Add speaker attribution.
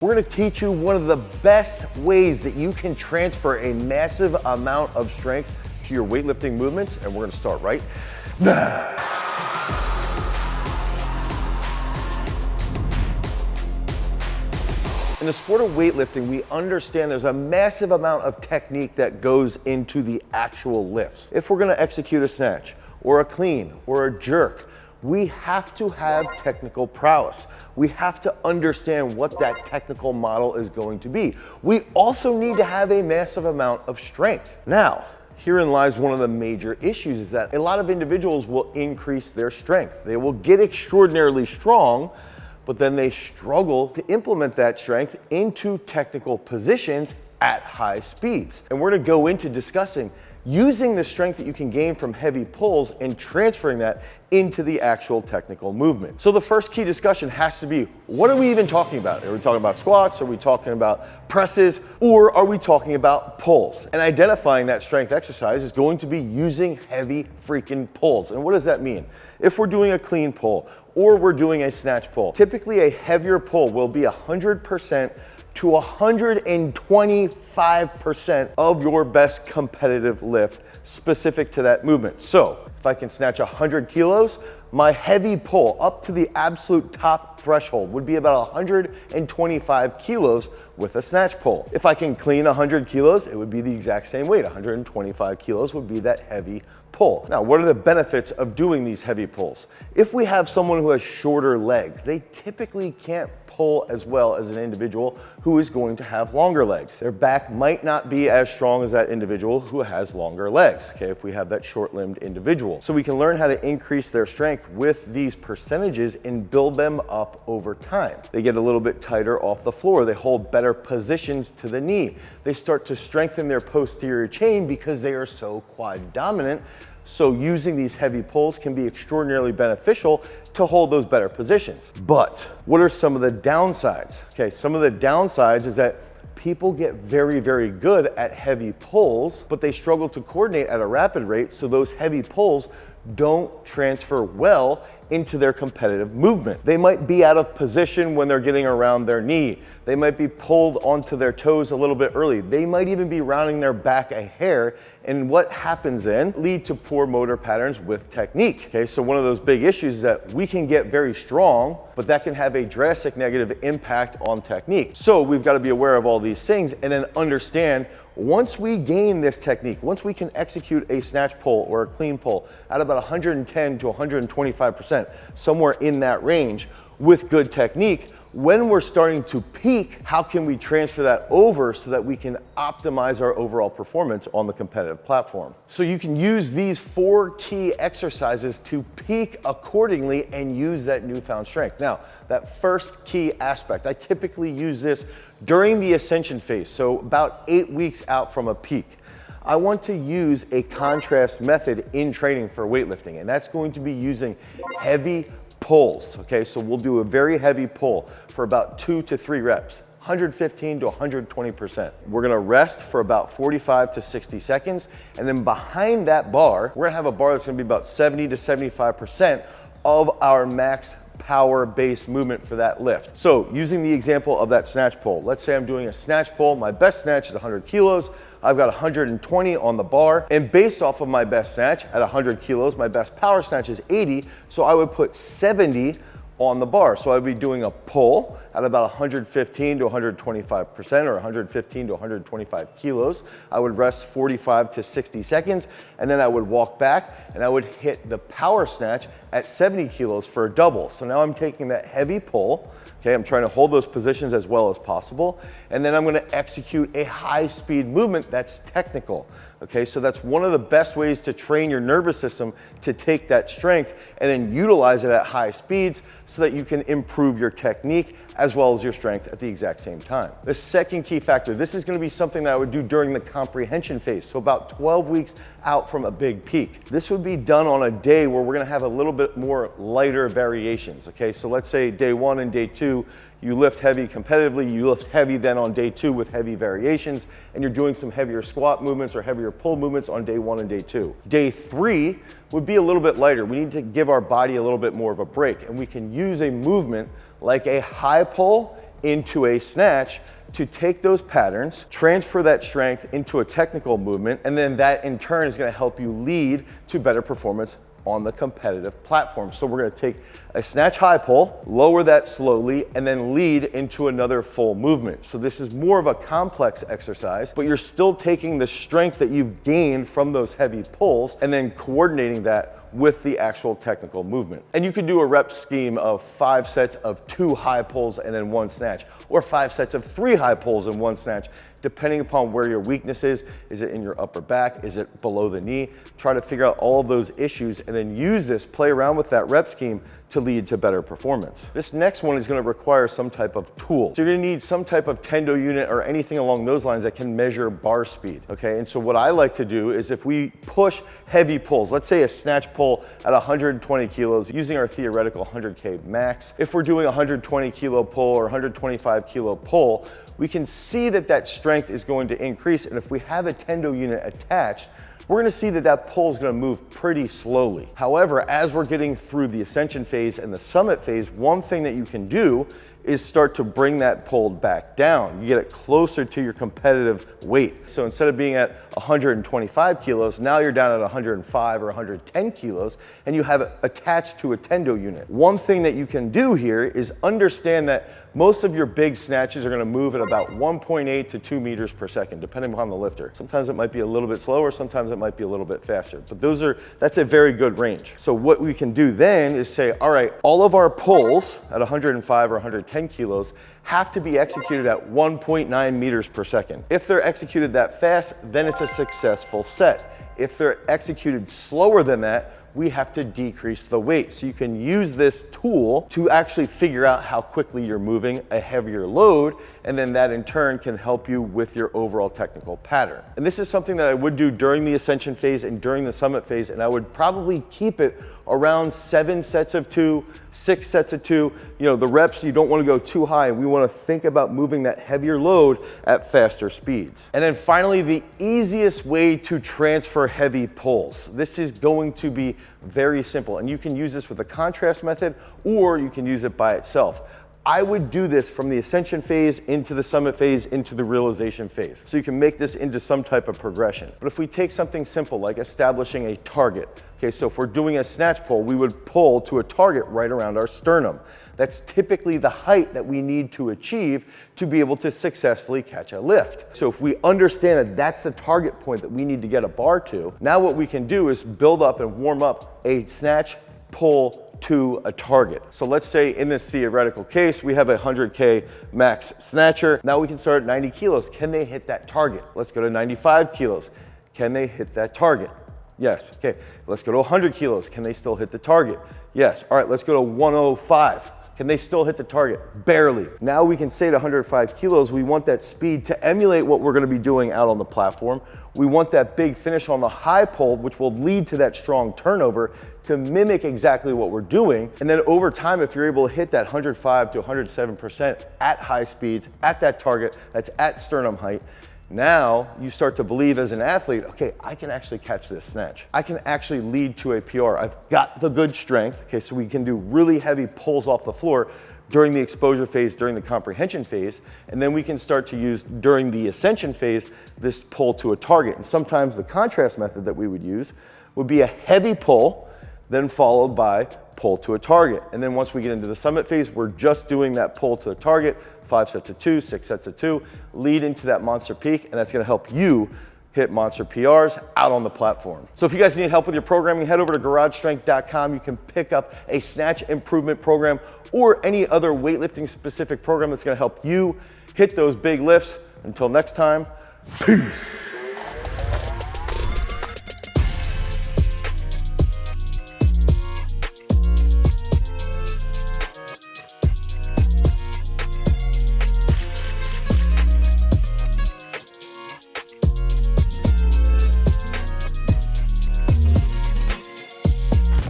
Speaker 1: We're gonna teach you one of the best ways that you can transfer a massive amount of strength to your weightlifting movements, and we're gonna start right now. In the sport of weightlifting, we understand there's a massive amount of technique that goes into the actual lifts. If we're gonna execute a snatch, or a clean, or a jerk, we have to have technical prowess. We have to understand what that technical model is going to be. We also need to have a massive amount of strength. Now, herein lies one of the major issues, is that a lot of individuals will increase their strength. They will get extraordinarily strong, but then they struggle to implement that strength into technical positions at high speeds. And we're gonna go into discussing using the strength that you can gain from heavy pulls and transferring that into the actual technical movement. So the first key discussion has to be, what are we even talking about? Are we talking about squats? Are we talking about presses? Or are we talking about pulls? And identifying that strength exercise is going to be using heavy freaking pulls. And what does that mean? If we're doing a clean pull or we're doing a snatch pull, typically a heavier pull will be 100% to 125% of your best competitive lift specific to that movement. So if I can snatch 100 kilos, my heavy pull up to the absolute top threshold would be about 125 kilos with a snatch pull. If I can clean 100 kilos, it would be the exact same weight. 125 kilos would be that heavy pull. Now, what are the benefits of doing these heavy pulls? If we have someone who has shorter legs, they typically can't pull as well as an individual who is going to have longer legs. Their back might not be as strong as that individual who has longer legs, okay, if we have that short-limbed individual. So we can learn how to increase their strength with these percentages and build them up over time. They get a little bit tighter off the floor. They hold better positions to the knee. They start to strengthen their posterior chain because they are so quad dominant. So using these heavy pulls can be extraordinarily beneficial to hold those better positions. But what are some of the downsides? Okay, some of the downsides is that people get very, very good at heavy pulls, but they struggle to coordinate at a rapid rate, so those heavy pulls don't transfer well into their competitive movement. They might be out of position when they're getting around their knee. They might be pulled onto their toes a little bit early. They might even be rounding their back a hair. And what happens then lead to poor motor patterns with technique. Okay, so one of those big issues is that we can get very strong, but that can have a drastic negative impact on technique. So we've got to be aware of all these things and then understand, once we gain this technique, once we can execute a snatch pull or a clean pull at about 110 to 125%, somewhere in that range with good technique, when we're starting to peak, how can we transfer that over so that we can optimize our overall performance on the competitive platform? So you can use these 4 key exercises to peak accordingly and use that newfound strength. Now, that first key aspect, I typically use this during the ascension phase, so about 8 weeks out from a peak. I want to use a contrast method in training for weightlifting, and that's going to be using heavy pulls. Okay, so we'll do a very heavy pull for about 2 to 3 reps, 115 to 120%. We're gonna rest for about 45 to 60 seconds, and then behind that bar, we're gonna have a bar that's gonna be about 70 to 75% of our max power-based movement for that lift. So using the example of that snatch pull, let's say I'm doing a snatch pull, my best snatch is 100 kilos, I've got 120 on the bar, and based off of my best snatch at 100 kilos, my best power snatch is 80, so I would put 70 on the bar. So I'd be doing a pull at about 115 to 125% or 115 to 125 kilos. I would rest 45 to 60 seconds, and then I would walk back and I would hit the power snatch at 70 kilos for a double. So now I'm taking that heavy pull, okay, I'm trying to hold those positions as well as possible, and then I'm gonna execute a high speed movement that's technical. Okay, so that's one of the best ways to train your nervous system to take that strength and then utilize it at high speeds so that you can improve your technique as well as your strength at the exact same time. The second key factor, this is gonna be something that I would do during the comprehension phase, so about 12 weeks out from a big peak. This would be done on a day where we're gonna have a little bit more lighter variations, okay? So let's say day 1 and day 2, you lift heavy competitively, you lift heavy then on day 2 with heavy variations, and you're doing some heavier squat movements or heavier pull movements on day 1 and day 2. Day 3 would be a little bit lighter. We need to give our body a little bit more of a break, and we can use a movement like a high pull into a snatch to take those patterns, transfer that strength into a technical movement, and then that in turn is gonna help you lead to better performance on the competitive platform. So we're gonna take a snatch high pull, lower that slowly, and then lead into another full movement. So this is more of a complex exercise, but you're still taking the strength that you've gained from those heavy pulls and then coordinating that with the actual technical movement. And you could do a rep scheme of 5 sets of 2 high pulls and then 1 snatch, or 5 sets of 3 high pulls and 1 snatch, depending upon where your weakness is. Is it in your upper back? Is it below the knee? Try to figure out all of those issues and then use this, play around with that rep scheme to lead to better performance. This next one is gonna require some type of tool. So you're gonna need some type of tendo unit or anything along those lines that can measure bar speed, okay? And so what I like to do is if we push heavy pulls, let's say a snatch pull at 120 kilos, using our theoretical 100K max. If we're doing a 120 kilo pull or 125 kilo pull, we can see that that strength is going to increase. And if we have a tendo unit attached, we're gonna see that that pull is gonna move pretty slowly. However, as we're getting through the ascension phase and the summit phase, one thing that you can do is start to bring that pull back down. You get it closer to your competitive weight. So instead of being at 125 kilos, now you're down at 105 or 110 kilos, and you have it attached to a tendo unit. One thing that you can do here is understand that most of your big snatches are gonna move at about 1.8 to 2 meters per second, depending upon the lifter. Sometimes it might be a little bit slower, sometimes it might be a little bit faster, but that's a very good range. So what we can do then is say, all right, all of our pulls at 105 or 110 kilos have to be executed at 1.9 meters per second. If they're executed that fast, then it's a successful set. If they're executed slower than that, we have to decrease the weight. So you can use this tool to actually figure out how quickly you're moving a heavier load, and then that in turn can help you with your overall technical pattern. And this is something that I would do during the ascension phase and during the summit phase, and I would probably keep it around 7 sets of 2, 6 sets of 2. You know, the reps, you don't want to go too high. We want to think about moving that heavier load at faster speeds. And then finally, the easiest way to transfer heavy pulls. This is going to be very simple, and you can use this with a contrast method, or you can use it by itself. I would do this from the ascension phase into the summit phase into the realization phase. So you can make this into some type of progression. But if we take something simple like establishing a target, okay, so if we're doing a snatch pull, we would pull to a target right around our sternum. That's typically the height that we need to achieve to be able to successfully catch a lift. So if we understand that that's the target point that we need to get a bar to, now what we can do is build up and warm up a snatch pull to a target. So let's say in this theoretical case, we have a 100K max snatcher. Now we can start at 90 kilos. Can they hit that target? Let's go to 95 kilos. Can they hit that target? Yes. Okay, let's go to 100 kilos. Can they still hit the target? Yes. All right, let's go to 105. Can they still hit the target? Barely. Now we can say at 105 kilos, we want that speed to emulate what we're gonna be doing out on the platform. We want that big finish on the high pull, which will lead to that strong turnover to mimic exactly what we're doing. And then over time, if you're able to hit that 105 to 107% at high speeds, at that target, that's at sternum height, now you start to believe as an athlete, okay, I can actually catch this snatch. I can actually lead to a PR. I've got the good strength, okay, so we can do really heavy pulls off the floor during the exposure phase, during the comprehension phase, and then we can start to use during the ascension phase, this pull to a target. And sometimes the contrast method that we would use would be a heavy pull, then followed by pull to a target. And then once we get into the summit phase, we're just doing that pull to a target, 5 sets of 2, 6 sets of 2, lead into that monster peak, and that's gonna help you hit monster PRs out on the platform. So if you guys need help with your programming, head over to garagestrength.com. You can pick up a snatch improvement program or any other weightlifting specific program that's gonna help you hit those big lifts. Until next time, peace.